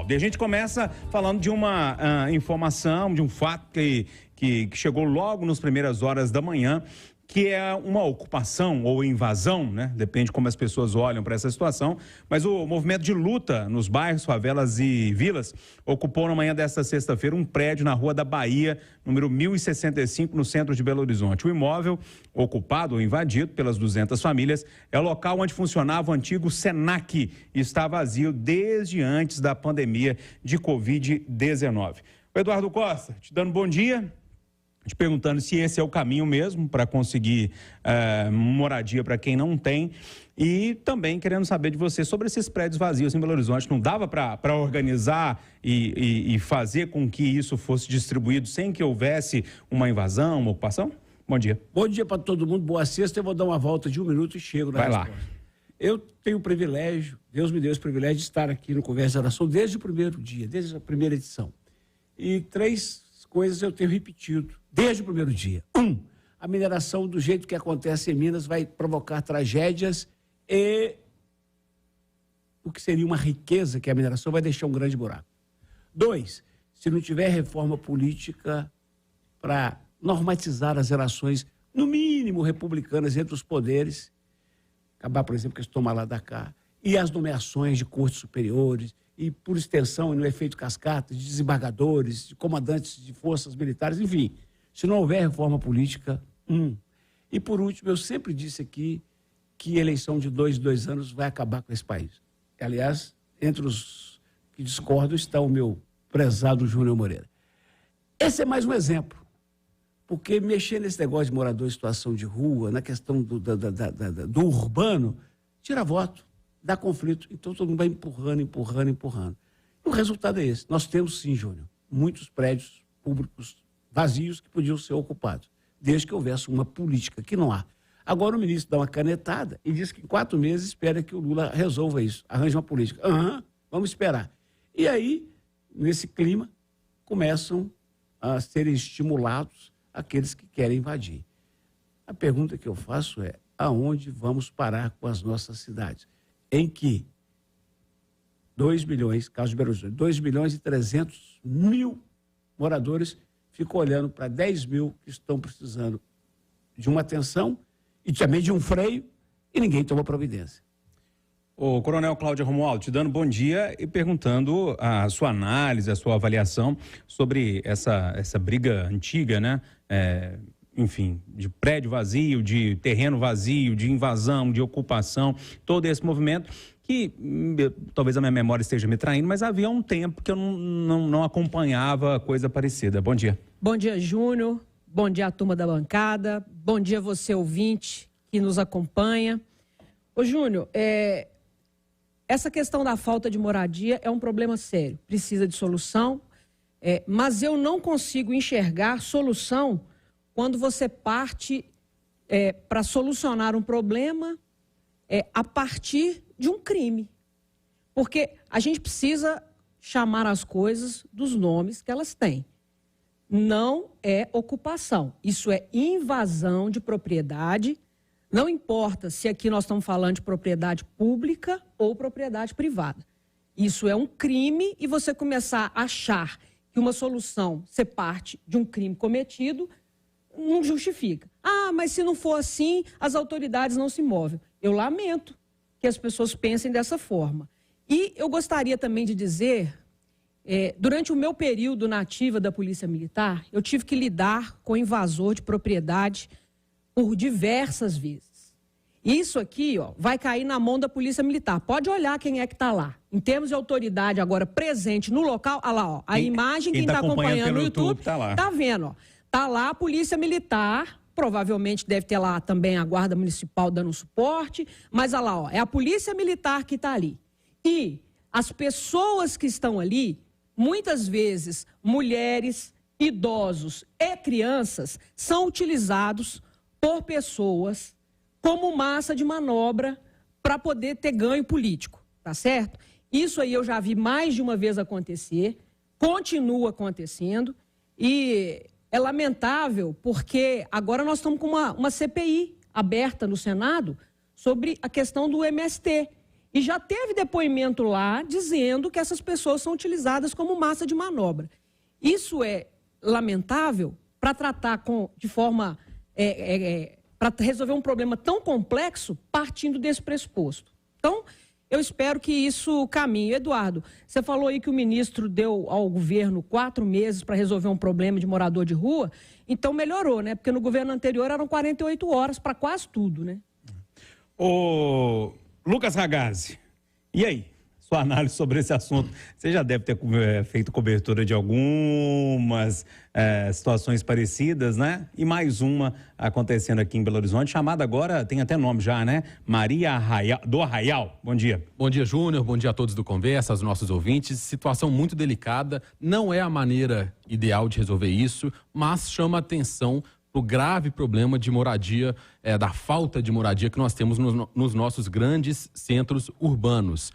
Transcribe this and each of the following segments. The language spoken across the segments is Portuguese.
Romualdo. E a gente começa falando de uma informação, de um fato que chegou logo nas primeiras horas da manhã, que é uma ocupação ou invasão, né? Depende de como as pessoas olham para essa situação, mas o movimento de luta nos bairros, favelas e vilas ocupou na manhã desta sexta-feira um prédio na Rua da Bahia, número 1065, no centro de Belo Horizonte. O imóvel, ocupado ou invadido pelas 200 famílias, é o local onde funcionava o antigo SENAC e está vazio desde antes da pandemia de Covid-19. O Eduardo Costa, te dando bom dia. Te perguntando se esse é o caminho mesmo para conseguir moradia para quem não tem, e também querendo saber de você sobre esses prédios vazios em Belo Horizonte. Não dava para organizar e fazer com que isso fosse distribuído sem que houvesse uma invasão, uma ocupação? Bom dia. Bom dia para todo mundo, boa sexta. Eu vou dar uma volta de 1 minuto e chego na resposta. Vai lá. Eu tenho o privilégio, Deus me deu esse privilégio de estar aqui no Conversa da Nação desde o primeiro dia, desde a primeira edição. E 3 coisas eu tenho repetido desde o primeiro dia. 1, a mineração do jeito que acontece em Minas vai provocar tragédias e o que seria uma riqueza que a mineração vai deixar um grande buraco. 2, se não tiver reforma política para normatizar as relações, no mínimo republicanas entre os poderes, acabar, por exemplo, com esse toma lá da cá, e as nomeações de cortes superiores, e por extensão, e no efeito cascata, de desembargadores, de comandantes de forças militares, enfim, se não houver reforma política, E por último, eu sempre disse aqui que eleição de 2 em 2 anos vai acabar com esse país. Aliás, entre os que discordam está o meu prezado Júnior Moreira. Esse é mais um exemplo, porque mexer nesse negócio de morador em situação de rua, na questão do urbano, tira voto, dá conflito. Então todo mundo vai empurrando. E o resultado é esse. Nós temos sim, Júnior, muitos prédios públicos vazios que podiam ser ocupados, desde que houvesse uma política, que não há. Agora o ministro dá uma canetada e diz que em 4 meses espera que o Lula resolva isso, arranje uma política. Vamos esperar. E aí, nesse clima, começam a serem estimulados aqueles que querem invadir. A pergunta que eu faço é, aonde vamos parar com as nossas cidades? Em que 2 milhões, caso de Belo Horizonte, 2 milhões e 300 mil moradores ficam olhando para 10 mil que estão precisando de uma atenção e também de um freio, e ninguém toma providência. O Coronel Cláudio Romualdo, te dando bom dia e perguntando a sua análise, a sua avaliação sobre essa briga antiga, né? Enfim, de prédio vazio, de terreno vazio, de invasão, de ocupação, todo esse movimento que talvez a minha memória esteja me traindo, mas havia um tempo que eu não acompanhava coisa parecida. Bom dia. Bom dia, Júnior. Bom dia à turma da bancada. Bom dia você, ouvinte, que nos acompanha. Ô, Júnior, essa questão da falta de moradia é um problema sério, precisa de solução, mas eu não consigo enxergar solução quando você parte para solucionar um problema a partir de um crime. Porque a gente precisa chamar as coisas dos nomes que elas têm. Não é ocupação, isso é invasão de propriedade. Não importa se aqui nós estamos falando de propriedade pública ou propriedade privada. Isso é um crime e você começar a achar que uma solução ser parte de um crime cometido não justifica. Mas se não for assim, as autoridades não se movem. Eu lamento que as pessoas pensem dessa forma. E eu gostaria também de dizer, durante o meu período na ativa da Polícia Militar, eu tive que lidar com invasor de propriedade por diversas vezes. Isso aqui, vai cair na mão da Polícia Militar. Pode olhar quem é que está lá. Em termos de autoridade agora presente no local, olha lá, a imagem, quem está acompanhando no YouTube, está vendo, Está lá a Polícia Militar, provavelmente deve ter lá também a Guarda Municipal dando suporte, mas olha lá, é a Polícia Militar que está ali. E as pessoas que estão ali, muitas vezes mulheres, idosos e crianças, são utilizados por pessoas como massa de manobra para poder ter ganho político, tá certo? Isso aí eu já vi mais de uma vez acontecer, continua acontecendo e é lamentável porque agora nós estamos com uma CPI aberta no Senado sobre a questão do MST. E já teve depoimento lá dizendo que essas pessoas são utilizadas como massa de manobra. Isso é lamentável para tratar de forma... para resolver um problema tão complexo partindo desse pressuposto. Então, eu espero que isso caminhe. Eduardo, você falou aí que o ministro deu ao governo 4 meses para resolver um problema de morador de rua, então melhorou, né? Porque no governo anterior eram 48 horas para quase tudo, né? Ô, Lucas Ragazzi, e aí? Sua análise sobre esse assunto. Você já deve ter feito cobertura de algumas situações parecidas, né? E mais uma acontecendo aqui em Belo Horizonte, chamada agora, tem até nome já, né? Maria do Arraial. Bom dia. Bom dia, Júnior. Bom dia a todos do Conversa, aos nossos ouvintes. Situação muito delicada. Não é a maneira ideal de resolver isso, mas chama atenção para o grave problema de moradia, da falta de moradia que nós temos nos nossos grandes centros urbanos.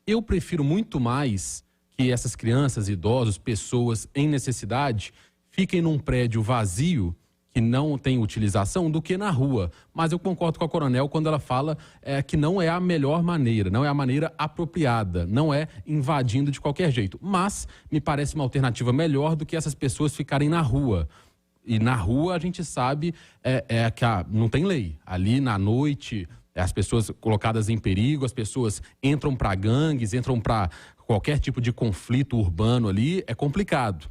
Eu prefiro muito mais que essas crianças, idosos, pessoas em necessidade fiquem num prédio vazio que não tem utilização do que na rua. Mas eu concordo com a Coronel quando ela fala que não é a melhor maneira, não é a maneira apropriada, não é invadindo de qualquer jeito. Mas me parece uma alternativa melhor do que essas pessoas ficarem na rua. E na rua a gente sabe que não tem lei. Ali na noite... as pessoas colocadas em perigo, as pessoas entram para gangues, entram para qualquer tipo de conflito urbano ali, é complicado.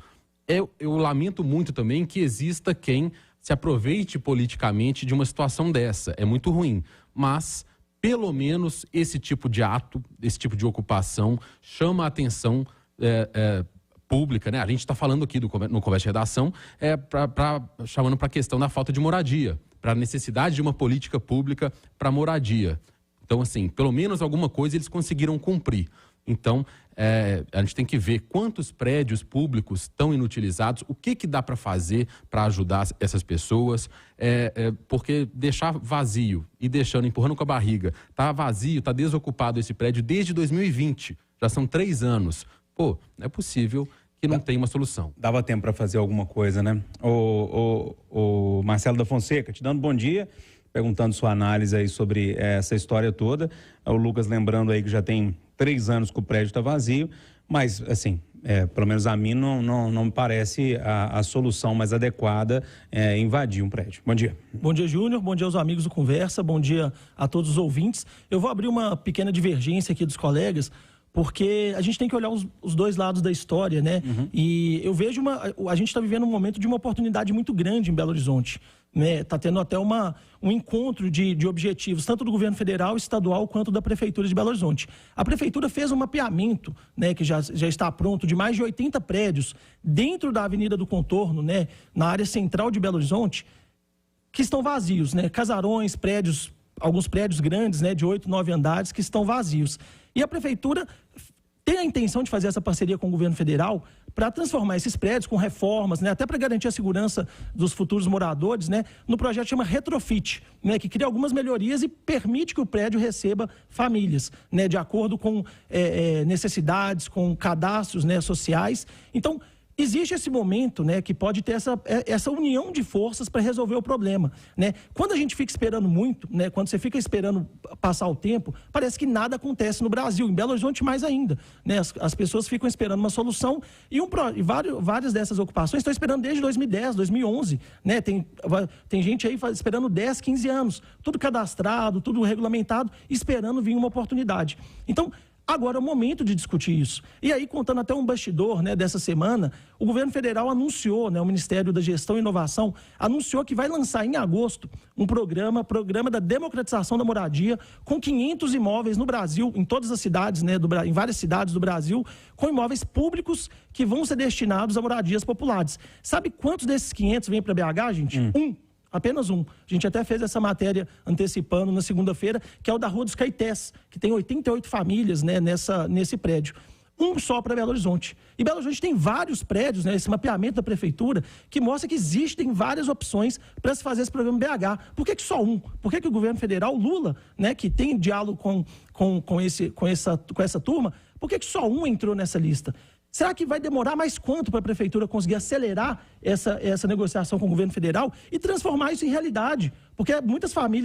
Eu lamento muito também que exista quem se aproveite politicamente de uma situação dessa. É muito ruim, mas pelo menos esse tipo de ato, esse tipo de ocupação chama a atenção pública, né? A gente está falando aqui no Conversa de Redação, chamando para a questão da falta de moradia, para a necessidade de uma política pública para moradia. Então, assim, pelo menos alguma coisa eles conseguiram cumprir. Então, a gente tem que ver quantos prédios públicos estão inutilizados, o que dá para fazer para ajudar essas pessoas, porque deixar vazio e empurrando com a barriga, tá vazio, tá desocupado esse prédio desde 2020, já são 3 anos. Pô, não é possível que não tenha uma solução. Dava tempo para fazer alguma coisa, né? O Marcelo da Fonseca, te dando bom dia, perguntando sua análise aí sobre essa história toda. O Lucas lembrando aí que já tem 3 anos que o prédio está vazio, mas, assim, pelo menos a mim não me parece a solução mais adequada invadir um prédio. Bom dia. Bom dia, Júnior. Bom dia aos amigos do Conversa. Bom dia a todos os ouvintes. Eu vou abrir uma pequena divergência aqui dos colegas, porque a gente tem que olhar os dois lados da história, né? Uhum. E eu vejo a gente está vivendo um momento de uma oportunidade muito grande em Belo Horizonte, né? Está tendo até um encontro de objetivos, tanto do governo federal, estadual, quanto da Prefeitura de Belo Horizonte. A Prefeitura fez um mapeamento, né, que já está pronto, de mais de 80 prédios dentro da Avenida do Contorno, né, na área central de Belo Horizonte, que estão vazios, né? Casarões, prédios, alguns prédios grandes, né, de 8, 9 andares, que estão vazios. E a Prefeitura tem a intenção de fazer essa parceria com o governo federal para transformar esses prédios com reformas, né, até para garantir a segurança dos futuros moradores, né, no projeto que chama Retrofit, né, que cria algumas melhorias e permite que o prédio receba famílias, né, de acordo com necessidades, com cadastros, né, sociais. Então, existe esse momento, né, que pode ter essa união de forças para resolver o problema, né? Quando a gente fica esperando muito, né, quando você fica esperando passar o tempo, parece que nada acontece no Brasil, em Belo Horizonte mais ainda, né? As pessoas ficam esperando uma solução e várias dessas ocupações estão esperando desde 2010, 2011, né? Tem gente aí esperando 10, 15 anos, tudo cadastrado, tudo regulamentado, esperando vir uma oportunidade. Então, agora é o momento de discutir isso. E aí, contando até um bastidor, né, dessa semana, o governo federal anunciou, né, o Ministério da Gestão e Inovação, anunciou que vai lançar em agosto um programa da democratização da moradia, com 500 imóveis no Brasil, em todas as cidades, né, em várias cidades do Brasil, com imóveis públicos que vão ser destinados a moradias populares. Sabe quantos desses 500 vêm para BH, gente? Apenas um. A gente até fez essa matéria antecipando na segunda-feira, que é o da Rua dos Caetés, que tem 88 famílias, né, nesse prédio. Um só para Belo Horizonte. E Belo Horizonte tem vários prédios, né, esse mapeamento da Prefeitura, que mostra que existem várias opções para se fazer esse programa BH. Por que só um? Por que o governo federal, Lula, né, que tem diálogo com essa turma, por que só um entrou nessa lista? Será que vai demorar mais quanto para a Prefeitura conseguir acelerar essa negociação com o governo federal e transformar isso em realidade? Porque muitas famílias